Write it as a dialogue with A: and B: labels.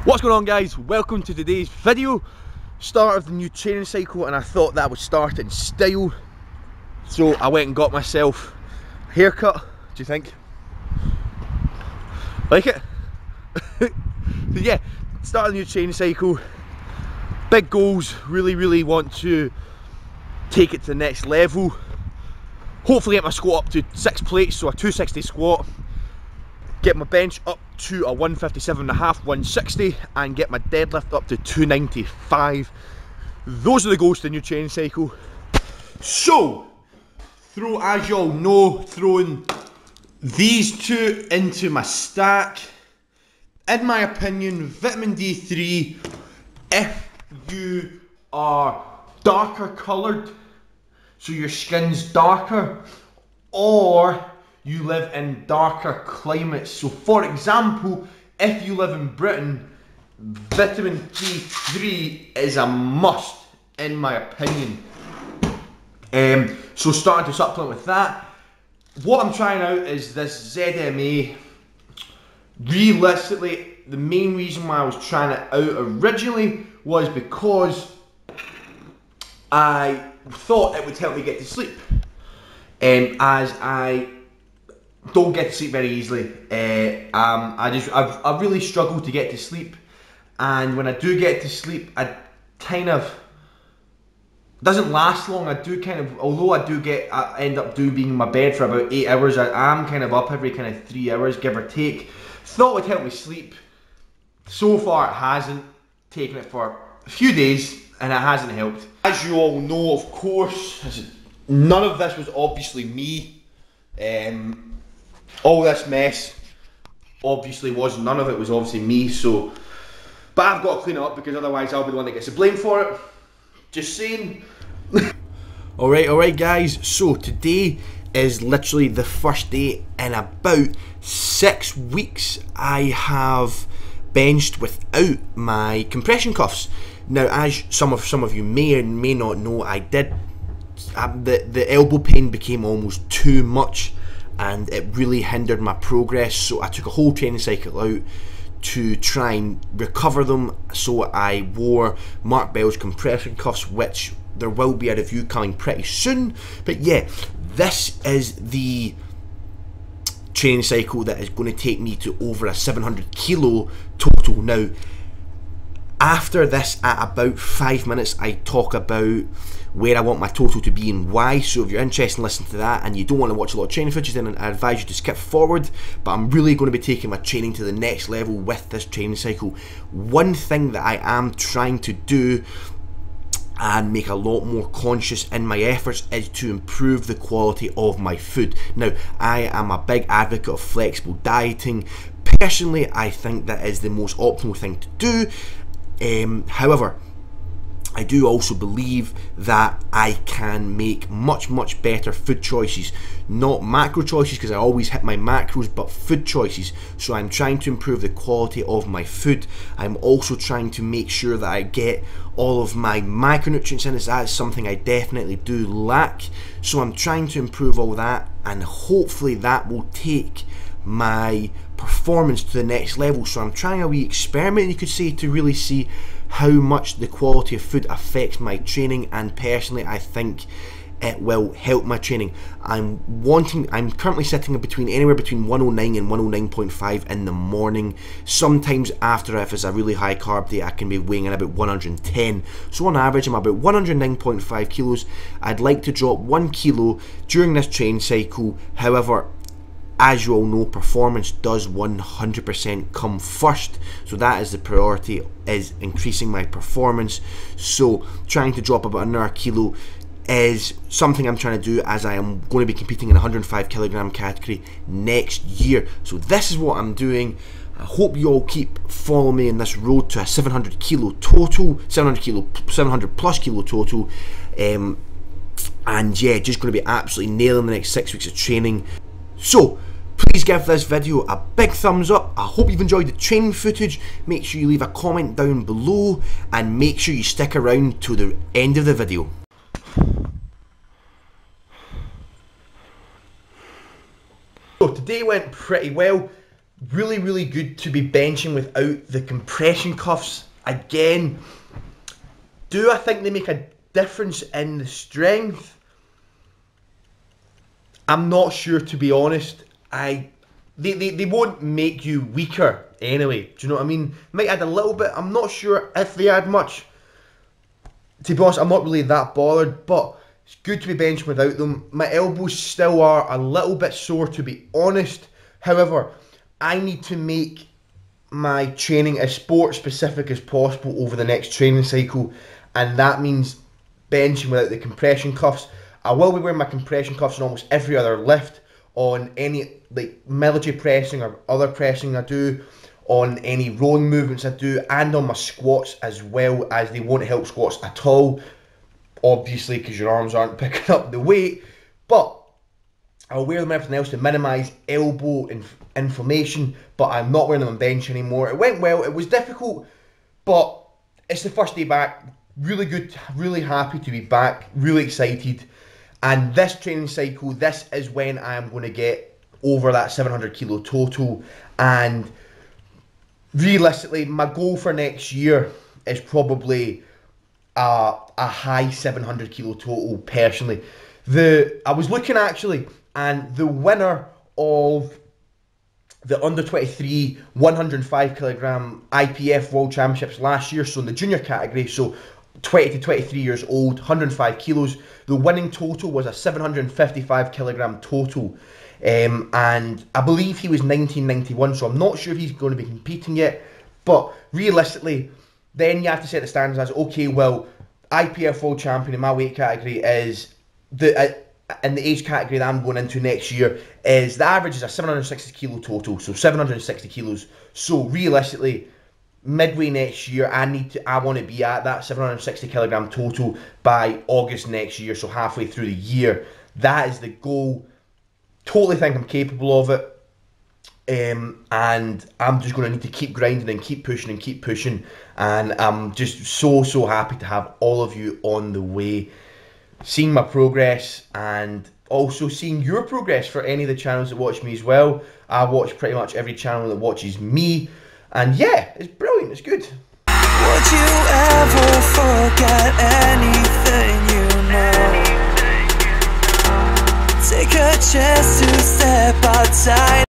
A: What's going on, guys? Welcome to today's video. Start of the new training cycle, and I thought that would start in style, so I went and got myself a haircut. Do you think? Like it? Yeah, start of the new training cycle. Big goals, really want to take it to the next level. Hopefully get my squat up to 6 plates, so a 260 squat. Get my bench up to a 157.5, 160, and get my deadlift up to 295. Those are the goals to the new training cycle. So, as you all know, throwing these two into my stack. In my opinion, vitamin D3, if you are darker coloured, so your skin's darker, or you live in darker climates. So for example, if you live in Britain, vitamin D3 is a must, in my opinion. So starting to supplement with that. What I'm trying out is this ZMA. Realistically, the main reason why I was trying it out originally was because I thought it would help me get to sleep. As I don't get to sleep very easily. I've really struggled to get to sleep, and when I do get to sleep, I kind of doesn't last long. I do kind of, although I end up being in my bed for about 8 hours. I am kind of up every kind of 3 hours, give or take. Thought it would help me sleep. So far, it hasn't. Taken it for a few days, and it hasn't helped. As you all know, of course, none of this was obviously me. All this mess obviously none of it was obviously me, so, but I've got to clean it up because otherwise I'll be the one that gets the blame for it. Just saying. Alright guys, so today is literally the first day in about 6 weeks I have benched without my compression cuffs. Now, as some of you may or may not know, the elbow pain became almost too much, and it really hindered my progress, so I took a whole training cycle out to try and recover them. So I wore Mark Bell's compression cuffs, which there will be a review coming pretty soon. But yeah, this is the training cycle that is going to take me to over a 700 kilo total. Now, after this, at about 5 minutes, I talk about where I want my total to be and why. So if you're interested in listening to that and you don't want to watch a lot of training footage, then I advise you to skip forward. But I'm really going to be taking my training to the next level with this training cycle. One thing that I am trying to do and make a lot more conscious in my efforts is to improve the quality of my food. Now, I am a big advocate of flexible dieting. Personally, I think that is the most optimal thing to do. However, I do also believe that I can make much better food choices. Not macro choices, because I always hit my macros, but food choices. So I'm trying to improve the quality of my food. I'm also trying to make sure that I get all of my micronutrients in, as that is something I definitely do lack. So I'm trying to improve all that, and hopefully that will take my performance to the next level. So I'm trying a wee experiment, you could say, to really see how much the quality of food affects my training, and personally I think it will help my training. I'm currently sitting anywhere between 109 and 109.5 in the morning. Sometimes after, if it's a really high carb day, I can be weighing in about 110. So on average, I'm about 109.5 kilos. I'd like to drop 1 kilo during this training cycle. However, as you all know, performance does 100% come first, so that is the priority, is increasing my performance. So trying to drop about another kilo is something I'm trying to do, as I am going to be competing in the 105 kilogram category next year. So this is what I'm doing. I hope you all keep following me in this road to a 700 kilo total, 700 plus kilo total. And yeah, just going to be absolutely nailing the next 6 weeks of training. So please give this video a big thumbs up. I hope you've enjoyed the training footage. Make sure you leave a comment down below, and make sure you stick around to the end of the video. So today went pretty well. Really, really good to be benching without the compression cuffs. Again, do I think they make a difference in the strength? I'm not sure, to be honest. They won't make you weaker anyway. Do you know what I mean? Might add a little bit. I'm not sure if they add much. To be honest, I'm not really that bothered, but it's good to be benching without them. My elbows still are a little bit sore, to be honest. However, I need to make my training as sport specific as possible over the next training cycle, and that means benching without the compression cuffs. I will be wearing my compression cuffs on almost every other lift, on any like military pressing or other pressing I do, on any rowing movements I do, and on my squats as well, as they won't help squats at all, obviously, because your arms aren't picking up the weight. But I'll wear them everything else to minimise elbow inflammation, but I'm not wearing them on bench anymore. It went well, it was difficult, but it's the first day back. Really good, really happy to be back, really excited. And this training cycle, this is when I am going to get over that 700 kilo total. And realistically, my goal for next year is probably a high 700 kilo total personally. I was looking actually, and the winner of the under 23 105 kilogram IPF World Championships last year, so in the junior category, so 20 to 23 years old, 105 kilos, the winning total was a 755 kilogram total. And I believe he was 1991, so I'm not sure if he's going to be competing yet. But realistically, then you have to set the standards as, okay, well, IPF World Champion in my weight category is in the age category that I'm going into next year, is the average is a 760 kilo total, so 760 kilos. So realistically, midway next year, I want to be at that 760 kilogram total by August next year, so halfway through the year. That is the goal. Totally think I'm capable of it. And I'm just going to need to keep grinding and keep pushing. And I'm just so happy to have all of you on the way, seeing my progress, and also seeing your progress for any of the channels that watch me as well. I watch pretty much every channel that watches me. And yeah, it's brilliant, it's good.
B: Would you ever forget anything you know? Take a chance to step outside.